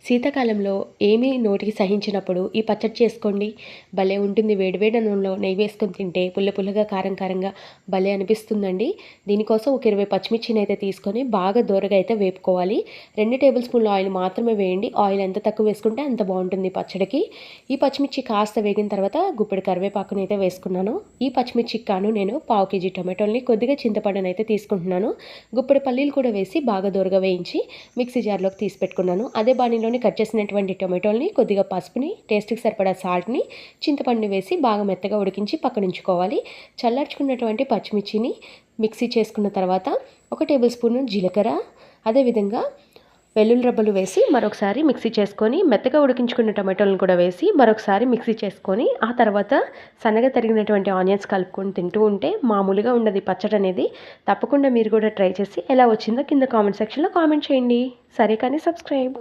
శీతాకాలంలో ఏమీ నోటికి సహించినప్పుడు ఈ పచ్చడి చేసుకోండి. భలే ఉంటుంది. వేడివేడి అన్నంలో నెయ్యి వేసుకొని తింటే పుల్ల పుల్లగా, కారం కారంగా భలే అనిపిస్తుందండి. దీనికోసం ఒక 20 పచ్చిమిర్చినైతే తీసుకొని బాగా దోరగా అయితే వేపుకోవాలి. 2 టేబుల్ స్పూన్ల ఆయిల్ మాత్రమే వేయండి. ఆయిల్ ఎంత తక్కువ వేసుకుంటే అంత బాగుంటుంది పచ్చడికి. ఈ పచ్చిమిర్చి కాస్త వేగిన తర్వాత గుప్పెడు కరివేపాకుని అయితే వేసుకున్నాను. ఈ పచ్చిమిర్చికి కాను నేను పావు కేజీ టొమాటోల్ని, కొద్దిగా చింతపండునైతే తీసుకుంటున్నాను. గుప్పెడు పల్లీలు కూడా వేసి బాగా దోరగా వేయించి మిక్సీ జార్లోకి తీసి పెట్టుకున్నాను. అదే బాణీలోని కట్ చేసినటువంటి టొమాటోల్ని, కొద్దిగా పసుపుని, టేస్ట్కి సరిపడా సాల్ట్ని, చింతపండుని వేసి బాగా మెత్తగా ఉడికించి పక్కనుంచుకోవాలి. చల్లార్చుకున్నటువంటి పచ్చిమిర్చిని మిక్సీ చేసుకున్న తర్వాత 1 టేబుల్ స్పూన్ జీలకర్ర, అదేవిధంగా వెల్లుల్లి రబ్బలు వేసి మరొకసారి మిక్సీ చేసుకొని, మెత్తగా ఉడికించుకున్న టొమాటోలను కూడా వేసి మరొకసారి మిక్సీ చేసుకొని, ఆ తర్వాత సన్నగా తరిగినటువంటి ఆనియన్స్ కలుపుకొని తింటూ ఉంటే మామూలుగా ఉండదు పచ్చడి అనేది. తప్పకుండా మీరు కూడా ట్రై చేసి ఎలా వచ్చిందో కింద కామెంట్ సెక్షన్లో కామెంట్ చేయండి. సరే కానీ సబ్స్క్రైబ్.